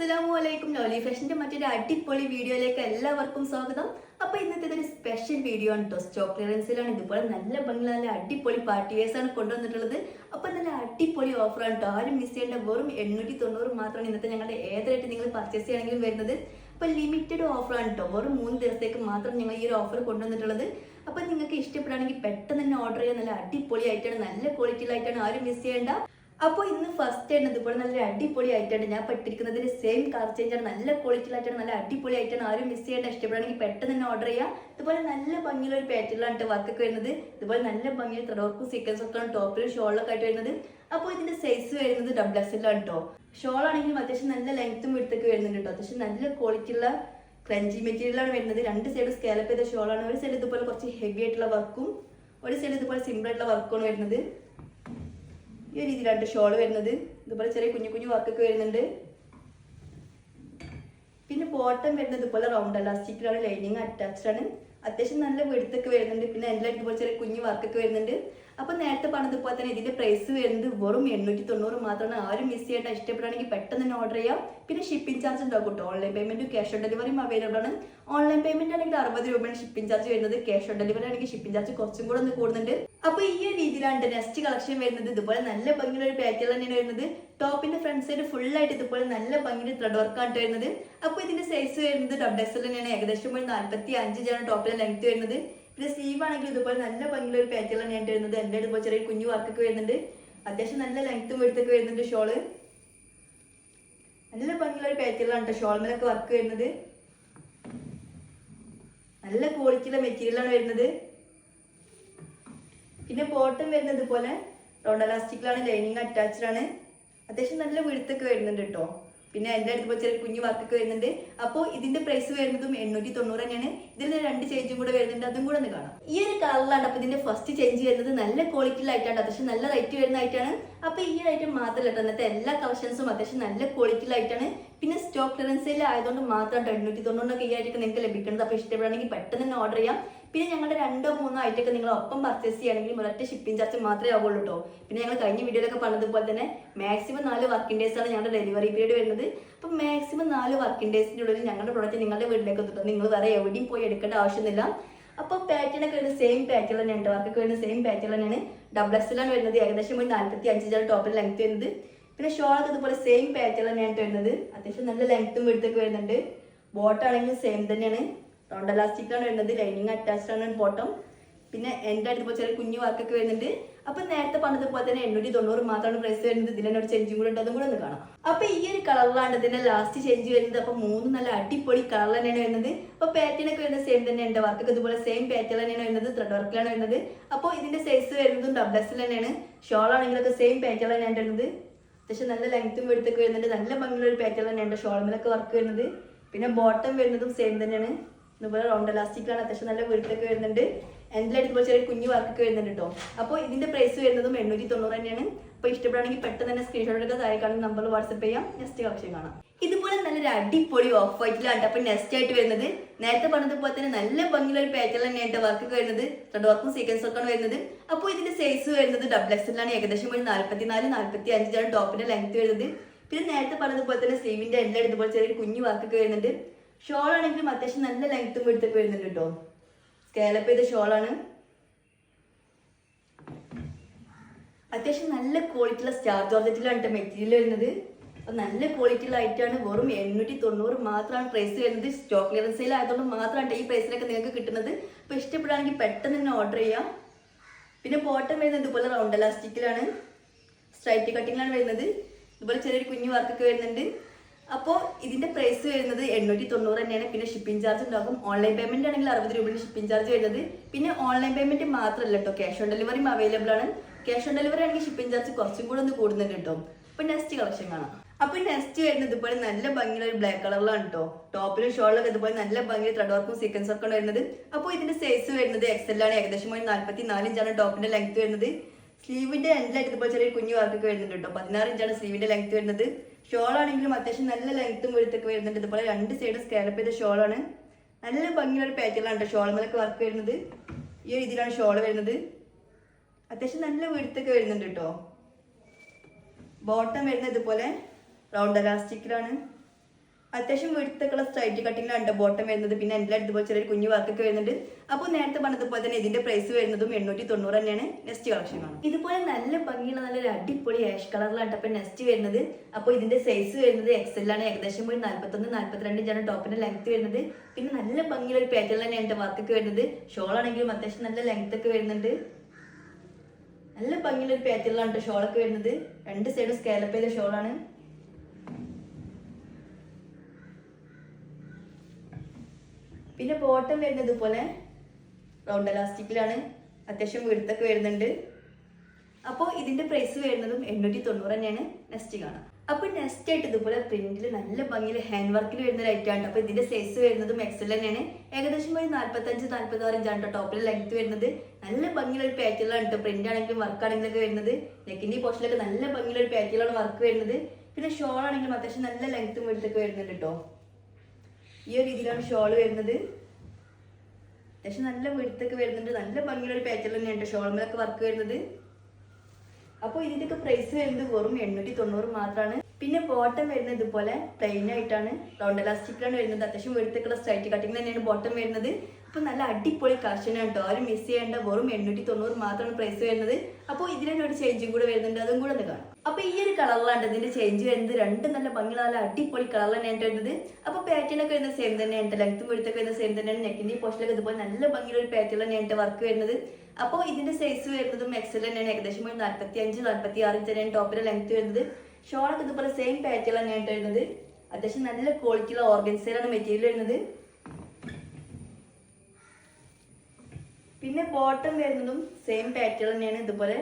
അസ്സലാമലൈക്കും. ലോലി ഫാഷന്റെ മറ്റൊരു അടിപൊളി വീഡിയോയിലേക്ക് എല്ലാവർക്കും സ്വാഗതം. അപ്പൊ ഇന്നത്തെ ഒരു സ്പെഷ്യൽ വീഡിയോ ആണ് കേട്ടോ. സ്റ്റോക്ക് ക്ലിയറൻസിലാണ്. ഇതുപോലെ നല്ല ഭംഗി നല്ല അടിപൊളി പാർട്ടി വെയർസ് ആണ് കൊണ്ടുവന്നിട്ടുള്ളത്. അപ്പൊ നല്ല അടിപൊളി ഓഫറാണ് കേട്ടോ. ആരും മിസ് ചെയ്യേണ്ട. വെറും 890 മാത്രമാണ് ഇന്നത്തെ ഞങ്ങളുടെ ഏതായിട്ട് നിങ്ങൾ പർച്ചേസ് ചെയ്യണമെങ്കിലും വരുന്നത്. അപ്പൊ ലിമിറ്റഡ് ഓഫറാണ് കേട്ടോ. വെറും 3 ദിവസത്തേക്ക് മാത്രം ഞങ്ങൾ ഈ ഒരു ഓഫർ കൊണ്ടുവന്നിട്ടുള്ളത്. അപ്പൊ നിങ്ങൾക്ക് ഇഷ്ടപ്പെടുകയാണെങ്കിൽ പെട്ടെന്ന് തന്നെ ഓർഡർ ചെയ്യാൻ. നല്ല അടിപൊളി ആയിട്ടാണ്, നല്ല ക്വാളിറ്റിയിലായിട്ടാണ്. ആരും മിസ് ചെയ്യേണ്ട. അപ്പോൾ ഇന്ന് ഫസ്റ്റ് ആയിട്ട് ഇതുപോലെ നല്ലൊരു അടിപൊളി ആയിട്ടാണ് ഞാൻ പെട്ടിരിക്കുന്നതിന് സെയിം കളർ ചേഞ്ച് ആണ്. നല്ല ക്വാളിറ്റിയിലായിട്ടാണ്, നല്ല അടിപൊളി ആയിട്ടാണ്. ആരും മിസ് ചെയ്യേണ്ട. ഇഷ്ടപ്പെടുകയാണെങ്കിൽ പെട്ടെന്ന് തന്നെ ഓർഡർ ചെയ്യാം. ഇതുപോലെ നല്ല ഭംഗിയുള്ള ഒരു പാറ്റേണിലാണ് വർക്കൊക്കെ വരുന്നത്. ഇതുപോലെ നല്ല ഭംഗിയുള്ള ത്രെഡ്വർക്കും സീക്വൻസ് ഒക്കെ ടോപ്പിലും ഷോളിലൊക്കെ ആയിട്ട് വരുന്നത്. അപ്പോൾ ഇതിന്റെ സൈസ് വരുന്നത് XXL ആണ് കേട്ടോ. ഷോൾ ആണെങ്കിലും അത്യാവശ്യം നല്ല ലെങ്ത്തും വിടുത്തൊക്കെ വരുന്നുണ്ട് കേട്ടോ. അത്യാവശ്യം നല്ല ക്വാളിറ്റിയുള്ള ക്രഞ്ചി മെറ്റീരിയലാണ് വരുന്നത്. രണ്ട് സൈഡ് സ്കാലപ്പ് ചെയ്ത ഷോളാണ്. ഒരു സൈഡ് ഇതുപോലെ കുറച്ച് ഹെവി ആയിട്ടുള്ള വർക്കും, ഒരു സൈഡ് ഇതുപോലെ സിമ്പിൾ ആയിട്ടുള്ള വർക്കുമാണ് വരുന്നത്. ഈ ഒരു രീതിയിലാണ് ഷോൾ വരുന്നത്. ഇതുപോലെ ചെറിയ കുഞ്ഞു കുഞ്ഞു വർക്കൊക്കെ വരുന്നുണ്ട്. പിന്നെ ബോട്ടം വരുന്നത് ഇതുപോലെ റൗണ്ട് എലാസ്റ്റിക്കിലാണ്. ലൈനിങ് അറ്റാച്ച്ഡ് ആണ്. അത്യാവശ്യം നല്ല വെടുത്തൊക്കെ വരുന്നുണ്ട്. പിന്നെ എല്ലാം ഇതുപോലെ ചെറിയ കുഞ്ഞു വർക്കൊക്കെ വരുന്നുണ്ട്. അപ്പൊ നേരത്തെ പറഞ്ഞതുപോലെ തന്നെ ഇതിന്റെ പ്രൈസ് വരുന്നത് വെറും 890 മാത്രമാണ്. ആരും മിസ് ചെയ്യേണ്ട. ഇഷ്ടപ്പെടുകയാണെങ്കിൽ പെട്ടെന്ന് തന്നെ ഓർഡർ ചെയ്യാം. പിന്നെ ഷിപ്പിംഗ് ചാർജ് ഉണ്ടാവും കേട്ടോ. ഓൺലൈൻ പേയ്മെന്റും ക്യാഷ് ഓൺ ഡെലിവറിയും അവൈലബിൾ ആണ്. ഓൺലൈൻ പേയ്മെന്റ് ആണെങ്കിൽ 60 രൂപയാണ് ഷിപ്പിംഗ് ചാർജ് വരുന്നത്. ക്യാഷ് ഓൺ ഡെലിവറി ആണെങ്കിൽ ഷിപ്പിംഗ് ചാർജ് കുറച്ചും കൂടെ ഒന്ന് കൂടുന്നുണ്ട്. അപ്പൊ ഈ ഒരു രീതിയിലാണ് നെക്സ്റ്റ് കളക്ഷൻ വരുന്നത്. ഇതുപോലെ നല്ല ഭംഗിയുള്ള ഒരു പാറ്റേൺ തന്നെയാണ് വരുന്നത്. ടോപ്പിന്റെ ഫ്രണ്ട് സൈഡ് ഫുൾ ആയിട്ട് ഇതുപോലെ നല്ല ഭംഗിയുടെ ത്രെഡ് വർക്കാണ് വരുന്നത്. അപ്പൊ ഇതിന്റെ സൈസ് വരുന്നത് XXL തന്നെയാണ്. ഏകദേശം 45 ടോപ്പിലെ ലെങ്ത് വരുന്നത്. പിന്നെ സ്ലീവ് ആണെങ്കിൽ ഇതുപോലെ നല്ല ഭംഗിയുള്ള ഒരു പാറ്റേൺ തന്നെയാണ് വരുന്നത്. എന്റെ ഇതുപോലെ ചെറിയ കുഞ്ഞു വർക്കൊക്കെ വരുന്നുണ്ട്. അത്യാവശ്യം നല്ല ലെങ്ത്തും വെടുത്തൊക്കെ വരുന്നുണ്ട്. ഷോള് നല്ല ഭംഗിയുള്ള ഒരു പാറ്റേണിലാണ് കേട്ടോ. ഷോൾമേലൊക്കെ വർക്ക് വരുന്നത്. നല്ല ക്വാളിറ്റിയുള്ള മെറ്റീരിയലാണ് വരുന്നത്. പിന്നെ ബോട്ടം വരുന്നത് ഇതുപോലെ റൗണ്ട് എലാസ്റ്റിക്കിലാണ്. ലൈനിങ് അറ്റാച്ച്ഡ് ആണ്. അത്യാവശ്യം നല്ല വെടുത്തൊക്കെ വരുന്നുണ്ട് കേട്ടോ. പിന്നെ എൻ്റെ അടുത്ത് ചെറിയ കുഞ്ഞു വർക്കൊക്കെ വരുന്നുണ്ട്. അപ്പോൾ ഇതിന്റെ പ്രൈസ് വരുന്നതും 890 തന്നെയാണ്. ഇതിന് 2 ചേഞ്ചും കൂടെ വരുന്നുണ്ട്. അതും കൂടെ ഒന്ന് കാണാം. ഈ ഒരു കളറിലാണ് അപ്പൊ ഇതിന്റെ ഫസ്റ്റ് ചേഞ്ച് വരുന്നത്. നല്ല ക്വാളിറ്റിയിലായിട്ടാണ്. അത്യാവശ്യം നല്ല റേറ്റ് വരുന്നതായിട്ടാണ്. അപ്പൊ ഈ ഒരു ഐറ്റം മാത്രമല്ല കേട്ടോ. ഇന്നത്തെ എല്ലാ കളക്ഷൻസും അത്യാവശ്യം നല്ല ക്വാളിറ്റിയിലായിട്ടാണ്. പിന്നെ സ്റ്റോക്ക് ക്ലിയറൻസിൽ ആയതുകൊണ്ട് മാത്രം 890 ഈ ആയിട്ട് നിങ്ങൾക്ക് ലഭിക്കുന്നത്. അപ്പൊ ഇഷ്ടപ്പെടുകയാണെങ്കിൽ പെട്ടെന്ന് തന്നെ ഓർഡർ ചെയ്യാം. പിന്നെ ഞങ്ങളുടെ 2 or 3 ഐറ്റൊക്കെ നിങ്ങൾ ഒപ്പം പർച്ചേസ് ചെയ്യുകയാണെങ്കിൽ ഒരൊറ്റ ഷിപ്പിംഗ് ചാർജ് മാത്രമേ ആവുള്ളൂ കേട്ടോ. പിന്നെ ഞങ്ങൾ കഴിഞ്ഞ വീഡിയോയിലൊക്കെ പറഞ്ഞതുപോലെ തന്നെ മാക്സിമം 4 വർക്കിംഗ് ഡേയ്സ് ആണ് ഞങ്ങളുടെ ഡെലിവറി പീരീഡ് വരുന്നത്. അപ്പം മാക്സിമം 4 വർക്കിംഗ് ഡേയ്സിൻ്റെ ഉള്ളിൽ ഞങ്ങളുടെ പ്രോഡക്റ്റ് നിങ്ങളുടെ വീട്ടിലേക്ക് എത്തും. നിങ്ങൾ വേറെ എവിടെയും പോയി എടുക്കേണ്ട ആവശ്യമൊന്നുമില്ല. അപ്പോൾ പാറ്റേൺ ഒക്കെ വരുന്നത് സെയിം പാറ്റേൺ തന്നെയാണ്. വർക്കൊക്കെ വരുന്നത് സെയിം പാറ്റേൺ തന്നെയാണ്. XXL ആണ് വരുന്നത്. ഏകദേശം 45 ടോപ്പിൽ ലെങ്ത് വരുന്നത്. പിന്നെ ഷോളൊക്കെ ഇതുപോലെ സെയിം പാറ്റേൺ തന്നെയാണ് വരുന്നത്. അത്യാവശ്യം നല്ല ലെങ്ത്തും വെടുത്തൊക്കെ വരുന്നുണ്ട്. ബോട്ടാണെങ്കിലും സെയിം തന്നെയാണ്. റൗണ്ട് എലാസ്റ്റിക്കാണ് വരുന്നത്. ലൈനിങ് അറ്റാച്ച്ഡ് ആണ് ബോട്ടം. പിന്നെ എൻ്റെ അടുത്ത് ചെറിയ കുഞ്ഞു വർക്കൊക്കെ വരുന്നുണ്ട്. അപ്പൊ നേരത്തെ പറഞ്ഞതുപോലെ തന്നെ 890 മാത്രമാണ് പ്രൈസ് വരുന്നത്. ഇതിനൊരു ചേഞ്ചും കൂടെ ഉണ്ട്. അതും കൂടെ ഒന്ന് കാണാം. അപ്പൊ ഈ ഒരു കളറിലാണ് ഇതിന്റെ ലാസ്റ്റ് ചേഞ്ച് വരുന്നത്. അപ്പൊ 3 നല്ല അടിപൊളി കളർ തന്നെയാണ് വരുന്നത്. അപ്പൊ പാറ്റേൺ ഒക്കെ വരുന്നത് സെയിം തന്നെയാണ്. എൻ്റെ വർക്കൊക്കെ ഇതുപോലെ സെയിം പാറ്റേൺ തന്നെയാണ് വരുന്നത്. ത്രെഡ് വർക്കിലാണ് വരുന്നത്. അപ്പോൾ ഇതിന്റെ സൈസ് വരുന്നതും XXL തന്നെയാണ്. ഷോൾ ആണെങ്കിലൊക്കെ സെയിം പാറ്റേൺ തന്നെയാണ് വരുന്നത്. അത്യാവശ്യം നല്ല ലെങ്ത്തും വെടുത്തൊക്കെ വരുന്നുണ്ട്. നല്ല ഭംഗിയുള്ള ഒരു പാറ്റേൺ തന്നെയാണ് ഷോൾമേലൊക്കെ വർക്ക് വരുന്നത്. പിന്നെ ബോട്ടം വരുന്നതും സെയിം തന്നെയാണ്. ഇതുപോലെ റൗണ്ട് എലാസ്റ്റിക്കാണ്. അത്യാവശ്യം നല്ല വെടുത്തൊക്കെ വരുന്നുണ്ട്. എൻ്റെ ഇതുപോലെ ചെറിയ കുഞ്ഞു വർക്കൊക്കെ വരുന്നുണ്ട് കേട്ടോ. അപ്പോൾ ഇതിന്റെ പ്രൈസ് വരുന്നതും 890 തന്നെയാണ്. അപ്പോൾ ഇഷ്ടപ്പെടുകയാണെങ്കിൽ പെട്ടെന്ന് തന്നെ സ്ക്രീൻഷോട്ട് എടുക്കുക. താഴെ കാണുന്ന നമ്പറിൽ വാട്സപ്പ് ചെയ്യാം. നെക്സ്റ്റ് കളക്ഷൻ കാണാം. ഇതുപോലെ നല്ലൊരു അടിപൊളി ഓഫ് വൈറ്റിലാണ്. അപ്പോൾ നെക്സ്റ്റ് ആയിട്ട് വരുന്നത് നേരത്തെ പറഞ്ഞതുപോലെ തന്നെ നല്ല ഭംഗിയുള്ള ഒരു പാറ്റേൺ തന്നെയായിട്ട് വർക്കൊക്കെ വരുന്നത്. ത്രെഡ് വർക്കും സീക്വൻസ് ഒക്കെയാണ് വരുന്നത്. അപ്പോൾ ഇതിന്റെ സൈസ് വരുന്നത് XXL ആണ്. ഏകദേശം 44-45 ടോപ്പിന്റെ ലെങ്ത് വരുന്നത്. പിന്നെ നേരത്തെ പറഞ്ഞതുപോലെ തന്നെ സ്ലീവിന്റെ എല്ലാ ഇതുപോലെ ചെറിയ കുഞ്ഞു വർക്കൊക്കെ വരുന്നുണ്ട്. ഷോൾ ആണെങ്കിലും അത്യാവശ്യം നല്ല ലെങ്ത്തും വെടുത്തൊക്കെ വരുന്നുണ്ട് കേട്ടോ. സ്കാലപ്പ് ചെയ്ത ഷോളാണ്. അത്യാവശ്യം നല്ല ക്വാളിറ്റിയുള്ള സ്റ്റാർ ജോർജറ്റിലാണ് മെറ്റീരിയൽ വരുന്നത്. അപ്പൊ നല്ല ക്വാളിറ്റിയിലായിട്ടാണ്. വെറും 890 മാത്രമാണ് പ്രൈസ് വരുന്നത്. സ്റ്റോക്ക് ക്ലിയറൻസ് സെയിൽ ആയതുകൊണ്ട് മാത്രമാണ് ഈ പ്രൈസിലൊക്കെ നിങ്ങൾക്ക് കിട്ടുന്നത്. അപ്പൊ ഇഷ്ടപ്പെടുകയാണെങ്കിൽ പെട്ടെന്ന് തന്നെ ഓർഡർ ചെയ്യാം. പിന്നെ ബോട്ടം വരുന്നത് ഇതുപോലെ റൗണ്ട് എലാസ്റ്റിക്കിലാണ്. സ്ട്രൈറ്റ് കട്ടിങ്ങിലാണ് വരുന്നത്. ഇതുപോലെ ചെറിയൊരു കുഞ്ഞു വർക്കൊക്കെ വരുന്നുണ്ട്. അപ്പോൾ ഇതിന്റെ പ്രൈസ് വരുന്നത് 890 തന്നെയാണ്. പിന്നെ ഷിപ്പിംഗ് ചാർജ് ഉണ്ടാകും. ഓൺലൈൻ പേയ്മെന്റ് ആണെങ്കിൽ 60 രൂപയാണ് ഷിപ്പിംഗ് ചാർജ് വരുന്നത്. പിന്നെ ഓൺലൈൻ പേയ്മെന്റ് മാത്രമല്ല കേട്ടോ, ക്യാഷ് ഓൺ ഡെലിവറിയും അവൈലബിൾ ആണ്. ക്യാഷ് ഓൺ ഡെലിവറി ആണെങ്കിൽ ഷിപ്പിംഗ് ചാർജ് കുറച്ചും കൂടെ ഒന്ന് കൂടുന്നുണ്ട് കേട്ടോ. അപ്പൊ നെക്സ്റ്റ് കളക്ഷൻ കാണാം. അപ്പൊ നെക്സ്റ്റ് വരുന്നത് ഇതുപോലെ നല്ല ഭംഗിയുള്ള ഒരു ബ്ലാക്ക് കളറിലാണ് കേട്ടോ. ടോപ്പിലും ഷോളിലൊക്കെ ഇതുപോലെ നല്ല ഭംഗി ത്രെഡ് വർക്കും സീക്വൻസ് ഒക്കെ വരുന്നത്. അപ്പോൾ ഇതിന്റെ സൈസ് വരുന്നത് XL ആണ്. ഏകദേശം 44 ടോപ്പിന്റെ ലെങ്ത് വരുന്നത്. സ്ലീവിന്റെ എൻഡിലായിട്ട് ഇതുപോലെ ചെറിയ കുഞ്ഞു വർക്കൊക്കെ വരുന്നുണ്ട് കേട്ടോ. 16 സ്ലീവിന്റെ ലെങ്ത് വരുന്നത്. ഷോൾ ആണെങ്കിലും അത്യാവശ്യം നല്ല ലെങ്ത്തും വെടുത്തൊക്കെ വരുന്നുണ്ട്. ഇതുപോലെ 2 സൈഡ് സ്കാലപ്പ് ചെയ്ത ഷോളാണ്. നല്ല ഭംഗിയുള്ള ഒരു പാറ്റേണിലാണ് കേട്ടോ ഷോൾമേലൊക്കെ വർക്ക് വരുന്നത്. ഈ ഒരു രീതിയിലാണ് ഷോൾ വരുന്നത്. അത്യാവശ്യം നല്ല വെടുത്തൊക്കെ വരുന്നുണ്ട് കേട്ടോ. ബോട്ടം വരുന്നത് ഇതുപോലെ റൗണ്ട് എലാസ്റ്റിക്കിലാണ്. അത്യാവശ്യം വീഴ്ത്തൊക്കെയുള്ള സ്ട്രൈറ്റ് കട്ടിങ്ങിലാണ് ബോട്ടം വരുന്നത്. പിന്നെ എൻ്റെ അടുത്ത് ചെറിയൊരു കുഞ്ഞു വർക്കൊക്കെ വരുന്നുണ്ട്. അപ്പോൾ നേരത്തെ പറഞ്ഞതുപോലെ തന്നെ ഇതിന്റെ പ്രൈസ് വരുന്നതും 890 തന്നെയാണ്. നെക്സ്റ്റ് കളക്ഷൻ ആണ്. ഇതുപോലെ നല്ല ഭംഗിയുള്ള നല്ലൊരു അടിപൊളി ആഷ് കളറിലാണ് അപ്പോൾ നെക്സ്റ്റ് വരുന്നത്. അപ്പോൾ ഇതിന്റെ സൈസ് വരുന്നത് XL ആണ്. ഏകദേശം ഒരു 41-42 ഇഞ്ചാണ് ടോപ്പിന്റെ ലെങ്ത് വരുന്നത്. പിന്നെ നല്ല ഭംഗിയുള്ള ഒരു പാറ്റേൺ തന്നെയാണ് എൻ്റെ വർക്കൊക്കെ വരുന്നത്. ഷോൾ ആണെങ്കിലും അത്യാവശ്യം നല്ല ലെങ്ത് ഒക്കെ വരുന്നുണ്ട്. നല്ല ഭംഗിയുള്ള ഒരു പാറ്റേണിലാണ് ഷോളൊക്കെ വരുന്നത്. രണ്ട് സൈഡും സ്കാലപ്പ് ചെയ്ത ഷോളാണ്. പിന്നെ ബോട്ടം വരുന്നത് ഇതുപോലെ റൗണ്ട് എലാസ്റ്റിക്കിലാണ്. അത്യാവശ്യം വീഴ്ത്തൊക്കെ വരുന്നുണ്ട്. അപ്പോൾ ഇതിന്റെ പ്രൈസ് വരുന്നതും 890 തന്നെയാണ്. നെക്സ്റ്റ് കാണാം. അപ്പോൾ നെക്സ്റ്റ് ആയിട്ട് ഇതുപോലെ പ്രിന്റിൽ നല്ല ഭംഗിയിൽ ഹാൻഡ് വർക്കിൽ വരുന്ന ഒരു ഐറ്റം ആണ്. അപ്പോൾ ഇതിന്റെ സൈസ് വരുന്നതും XL തന്നെയാണ്. ഏകദേശം ഒരു 45-46 ഇഞ്ചാണ് ടോപ്പിൽ ലെങ്ത് വരുന്നത്. നല്ല ഭംഗിയുള്ള ഒരു പാറ്റേണിലാണ് പ്രിന്റ് ആണെങ്കിലും വർക്ക് ആണെങ്കിലും ഒക്കെ വരുന്നത്. നെക്കിന്റെ പോർഷനിലൊക്കെ നല്ല ഭംഗിയുള്ള ഒരു പാറ്റേണിലാണ് വർക്ക് വരുന്നത്. പിന്നെ ഷോൾ ആണെങ്കിലും അത്യാവശ്യം നല്ല ലെങ്ത്തും വീഴ്ത്തൊക്കെ വരുന്നുണ്ട് കേട്ടോ. ഈ ഒരു രീതിയിലാണ് ഷോൾ വരുന്നത്. അത്യാവശ്യം നല്ല വീഴ്ത്തൊക്കെ വരുന്നുണ്ട്. നല്ല ഭംഗിയുള്ള ഒരു പാറ്റേൺ തന്നെയാണ് ഷോൾമേലൊക്കെ വർക്ക് വരുന്നത്. അപ്പോൾ ഇതിന്റെയൊക്കെ പ്രൈസ് വരുന്നത് വെറും 890 മാത്രമാണ്. പിന്നെ ബോട്ടം വരുന്നത് ഇതുപോലെ പ്ലെയിൻ ആയിട്ടാണ് റൗണ്ട് എലാസ്റ്റിക്കിലാണ് വരുന്നത്. അത്യാവശ്യം വീഴ്ത്തൊക്കെയുള്ള സ്ട്രൈറ്റ് കട്ടിങ് തന്നെയാണ് ബോട്ടം വരുന്നത്. അപ്പോൾ നല്ല അടിപൊളി കളക്ഷൻ ആണ് കേട്ടോ. ആരും മിസ് ചെയ്യേണ്ട. വെറും 890 മാത്രമാണ് പ്രൈസ് വരുന്നത്. അപ്പോൾ ഇതിന് ഒരു ചേഞ്ചും കൂടെ വരുന്നുണ്ട്. അതും കൂടെ ഒന്ന് കാണാം. അപ്പോൾ ഈ ഒരു കളറിലാണ് ഇതിന്റെ ചേഞ്ച് വരുന്നത്. രണ്ടും നല്ല ഭംഗിയുള്ള നല്ല അടിപൊളി കളർ തന്നെയാണ് വരുന്നത്. അപ്പോൾ പാറ്റേൺ ഒക്കെ വരുന്നത് സെയിം തന്നെയാണ്. ലെങ്ത്തും വീഴ്ത്തൊക്കെ വരുന്നത് സെയിം തന്നെയാണ്. നെക്കിന്റെ പോർഷനിലൊക്കെ ഇതുപോലെ നല്ല ഭംഗിയുള്ള ഒരു പാറ്റേൺ തന്നെയാണ് വർക്ക് വരുന്നത്. അപ്പോൾ ഇതിന്റെ സൈസ് വരുന്നതും XL തന്നെയാണ്. ഏകദേശം 45-46 ഇഞ്ച് തന്നെയാണ് ടോപ്പിലെ ലെങ്ത് വരുന്നത്. ഷോളൊക്കെ ഇതുപോലെ സെയിം പാറ്റേൺ തന്നെയാണ് വരുന്നത്. അത്യാവശ്യം നല്ല ക്വാളിറ്റിയുള്ള ഓർഗൻസയിലാണ് മെറ്റീരിയൽ വരുന്നത്. പിന്നെ ബോട്ടം വരുന്നതും സെയിം പാറ്റേൺ തന്നെയാണ്. ഇതുപോലെ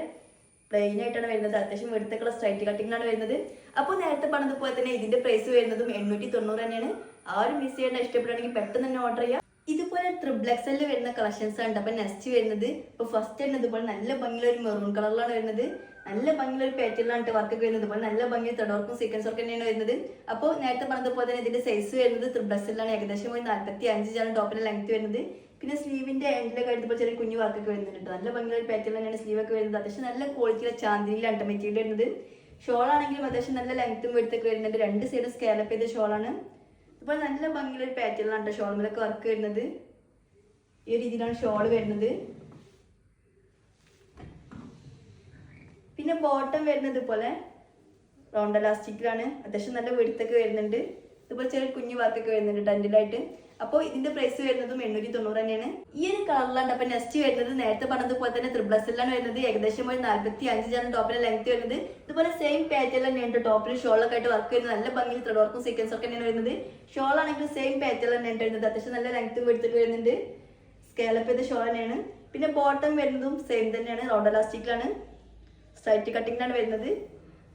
പ്ലെയിൻ ആയിട്ടാണ് വരുന്നത്. അത്യാവശ്യം വെടുത്തൊക്കെയുള്ള സ്ട്രൈറ്റ് കട്ടിങ്ങിലാണ് വരുന്നത്. അപ്പോൾ നേരത്തെ പറഞ്ഞതുപോലെ തന്നെ ഇതിന്റെ പ്രൈസ് വരുന്നതും 890 തന്നെയാണ്. ആരും മിസ് ചെയ്യേണ്ട. ഇഷ്ടപ്പെടുകയാണെങ്കിൽ പെട്ടെന്ന് തന്നെ ഓർഡർ ചെയ്യാം. ഇതുപോലെ XL വരുന്ന കളക്ഷൻസ് ആണ്. അപ്പൊ നെക്സ്റ്റ് വരുന്നത് ഇപ്പൊ ഫസ്റ്റ് തന്നെ ഇതുപോലെ നല്ല ഭംഗിയുള്ള ഒരു മെറൂൺ കളറിലാണ് വരുന്നത്. നല്ല ഭംഗിയുള്ള ഒരു പാറ്റേണിലാണ് വർക്കൊക്കെ വരുന്നത്. ഇതുപോലെ നല്ല ഭംഗി ത്രെഡ് വർക്കും സീക്വൻസ് വർക്കും തന്നെയാണ് വരുന്നത്. അപ്പോൾ നേരത്തെ പറഞ്ഞതുപോലെ തന്നെ ഇതിന്റെ സൈസ് വരുന്നത് XL ആണ്. ഏകദേശം ഒരു 45 ഇഞ്ചാണ് ടോപ്പിന്റെ ലെങ്ത് വരുന്നത്. പിന്നെ സ്ലീവിന്റെ എൻഡിലൊക്കെ എടുത്തപ്പോൾ ചെറിയ കുഞ്ഞു വർക്കൊക്കെ വരുന്നുണ്ട്. നല്ല ഭംഗിയുള്ള ഒരു പാറ്റേൺ തന്നെയാണ് സ്ലീവ് ഒക്കെ വരുന്നത്. അത്യാവശ്യം നല്ല ക്വാളിറ്റിയുള്ള ചാന്ദിനിയിലാണ് മെറ്റീരിയൽ വരുന്നത്. ഷോൾ ആണെങ്കിലും അത്യാവശ്യം നല്ല ലെങ്ത്തും വെടുത്തൊക്കെ വരുന്നുണ്ട്. രണ്ട് സൈഡ് സ്കാലപ്പ് ചെയ്ത ഷോളാണ്. ഇപ്പോൾ നല്ല ഭംഗിയുള്ള ഒരു പാറ്റേണിലാണ് ഷോൾമേലൊക്കെ വർക്ക് വരുന്നത്. ഈ ഒരു രീതിയിലാണ് ഷോൾ വരുന്നത്. പിന്നെ ബോട്ടം വരുന്നത് ഇതുപോലെ റൗണ്ട് എലാസ്റ്റിക്കിലാണ്. അത്യാവശ്യം നല്ല വെടുത്തൊക്കെ വരുന്നുണ്ട്. ഇതുപോലെ ചെറിയ കുഞ്ഞു വർക്കൊക്കെ വരുന്നുണ്ട് ടെൻഡിലായിട്ട്. അപ്പോൾ ഇതിന്റെ പ്രൈസ് വരുന്നതും 890 തന്നെയാണ്. ഈ ഒരു കളറിലാണ്. അപ്പൊ നെക്സ്റ്റ് വരുന്നത് നേരത്തെ പറഞ്ഞതുപോലെ തന്നെ XL ആണ് വരുന്നത്. ഏകദേശം ഒരു 45 ഇഞ്ചാണ് ടോപ്പിലെ ലെങ്ത് വരുന്നത്. ഇതുപോലെ സെയിം പാറ്റേൺ തന്നെയാണ് ടോപ്പിൽ ഷോളൊക്കെ ആയിട്ട് വർക്ക് വരുന്നത്. നല്ല ഭംഗിയിൽ ത്രെഡ് വർക്കും സീക്വൻസ് ഒക്കെ തന്നെയാണ് വരുന്നത്. ഷോൾ ആണെങ്കിൽ സെയിം പാറ്റേൺ തന്നെയാണ് വരുന്നത്. അത്യാവശ്യം നല്ല ലെങ്ത്തും എടുത്തിട്ട് വരുന്നുണ്ട്. സ്കാലപ്പ് ചെയ്ത ഷോൾ തന്നെയാണ്. പിന്നെ ബോട്ടം വരുന്നതും സെയിം തന്നെയാണ്. റൗണ്ട് എലാസ്റ്റിക്കിലാണ് സ്ട്രൈറ്റ് കട്ടിങ്ങിലാണ് വരുന്നത്.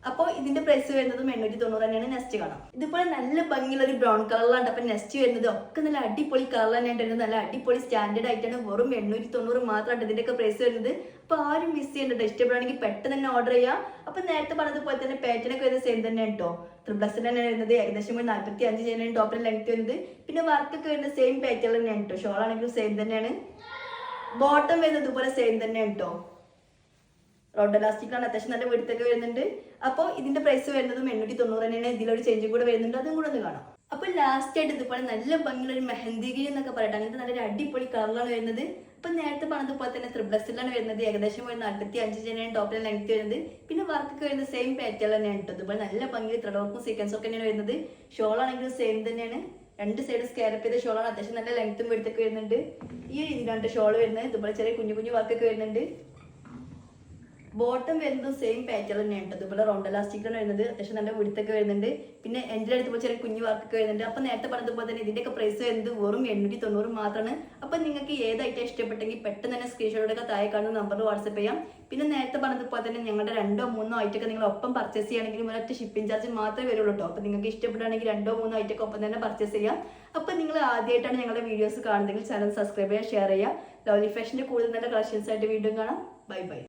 അപ്പോൾ ഇതിന്റെ പ്രൈസ് വരുന്നതും 890 തന്നെയാണ്. നെക്സ്റ്റ് കാണാം. ഇതുപോലെ നല്ല ഭംഗിയുള്ള ഒരു ബ്രൗൺ കളറിലാണ്. അപ്പൊ നെക്സ്റ്റ് വരുന്നത് ഒക്കെ നല്ല അടിപൊളി കളർ തന്നെയാണ് വരുന്നത്. നല്ല അടിപൊളി സ്റ്റാൻഡേർഡ് ആയിട്ടാണ്. വെറും 890 മാത്രമാണ് ഇതിന്റെയൊക്കെ പ്രൈസ് വരുന്നത്. അപ്പൊ ആരും മിസ് ചെയ്യേണ്ടത്. ഇഷ്ടപ്പെടുകയാണെങ്കിൽ പെട്ടെന്ന് തന്നെ ഓർഡർ ചെയ്യാം. അപ്പൊ നേരത്തെ പറഞ്ഞതുപോലെ തന്നെ പാറ്റേൺ ഒക്കെ വരുന്നത് സെയിം തന്നെയാണ് കേട്ടോ. XL തന്നെയാണ് വരുന്നത്. ഏകദേശം 45 തന്നെയാണ് ടോപ്പിൽ ലെങ്ത് വരുന്നത്. പിന്നെ വർക്കൊക്കെ വരുന്നത് സെയിം പാറ്റേൺ തന്നെയാണ് കേട്ടോ. ഷോൾ ആണെങ്കിലും സെയിം തന്നെയാണ്. ബോട്ടം വരുന്നത് ഇതുപോലെ സെയിം തന്നെയാണ് കേട്ടോ. റൗണ്ട് എലാസ്റ്റിക്കാണ്. അത്യാവശ്യം നല്ല വെടുത്തൊക്കെ വരുന്നുണ്ട്. അപ്പോൾ ഇതിന്റെ പ്രൈസ് വരുന്നതും 890 തന്നെയാണ്. ഇതിലൊരു ചേഞ്ചും കൂടെ വരുന്നുണ്ട്. അതും കൂടെ ഒന്ന് കാണാം. അപ്പോൾ ലാസ്റ്റ് ആയിട്ട് ഇതുപോലെ നല്ല ഭംഗിയുള്ള ഒരു മെഹന്തി ഗ്രീൻ എന്നൊക്കെ പറയട്ടെ. അങ്ങനത്തെ നല്ലൊരു അടിപൊളി കളറിലാണ് വരുന്നത്. അപ്പൊ നേരത്തെ പറഞ്ഞതുപോലെ തന്നെ XL ആണ് വരുന്നത്. ഏകദേശം ഒരു 45 തന്നെയാണ് ടോപ്പിലെ ലെങ്ത് വരുന്നത്. പിന്നെ വർക്കൊക്കെ വരുന്നത് സെയിം പാറ്റേൺ തന്നെയാണ് കേട്ടോ. ഇതുപോലെ നല്ല ഭംഗിയിൽ ത്രെഡ് വർക്കും സീക്വൻസ് ഒക്കെ തന്നെയാണ് വരുന്നത്. ഷോൾ ആണെങ്കിലും സെയിം തന്നെയാണ്. രണ്ട് സൈഡ് സ്കാലപ്പ് ചെയ്ത ഷോളാണ്. അത്യാവശ്യം നല്ല ലെങ്ത്തും വെടുത്തൊക്കെ വരുന്നുണ്ട്. ഈ രീതിയിലാണ് ഷോൾ വരുന്നത്. ഇതുപോലെ ചെറിയ കുഞ്ഞു കുഞ്ഞു വർക്കൊക്കെ വരുന്നുണ്ട്. ബോട്ടം വരുന്നത് സെയിം പാറ്റേൺ തന്നെയാണ്. അതുപോലെ റൗണ്ട് എലാസ്റ്റിക്കാണ് വരുന്നത്. അത്യാവശ്യം നല്ല വെടുത്തൊക്കെ വരുന്നുണ്ട്. പിന്നെ എൻ്റെ അടുത്ത് ചെറിയ കുഞ്ഞു വർക്കൊക്കെ വരുന്നുണ്ട്. അപ്പൊ നേരത്തെ പറഞ്ഞതുപോലെ തന്നെ ഇതിന്റെയൊക്കെ പ്രൈസ് വരുന്നത് വെറും 890 മാത്രമാണ്. അപ്പൊ നിങ്ങൾക്ക് ഏത് ഐറ്റം ഇഷ്ടപ്പെട്ടെങ്കിൽ പെട്ടെന്ന് തന്നെ സ്ക്രീൻഷോട്ടൊക്കെ താഴെ കാണുന്ന നമ്പറിൽ വാട്സ്ആപ്പ് ചെയ്യാം. പിന്നെ നേരത്തെ പറഞ്ഞതുപോലെ തന്നെ ഞങ്ങളുടെ 2-3 ഐറ്റമൊക്കെ നിങ്ങൾ ഒപ്പം പർച്ചേസ് ചെയ്യുകയാണെങ്കിൽ ഒരൊറ്റ ഷിപ്പിംഗ് ചാർജ് മാത്രമേ വരുള്ളൂ കേട്ടോ. അപ്പൊ നിങ്ങൾക്ക് ഇഷ്ടപ്പെടുകയാണെങ്കിൽ 2-3 ഐറ്റമൊക്കെ ഒപ്പം തന്നെ പർച്ചേസ് ചെയ്യാം. അപ്പൊ നിങ്ങൾ ആദ്യമായിട്ടാണ് ഞങ്ങളുടെ വീഡിയോസ് കാണുന്നതെങ്കിൽ ചാനൽ സബ്സ്ക്രൈബ് ചെയ്യുക, ഷെയർ ചെയ്യുക. ലവ്ലി ഫാഷന്റെ കൂടുതൽ നല്ല കളക്ഷൻസ് ആയിട്ട് വീണ്ടും കാണാം. Bye bye.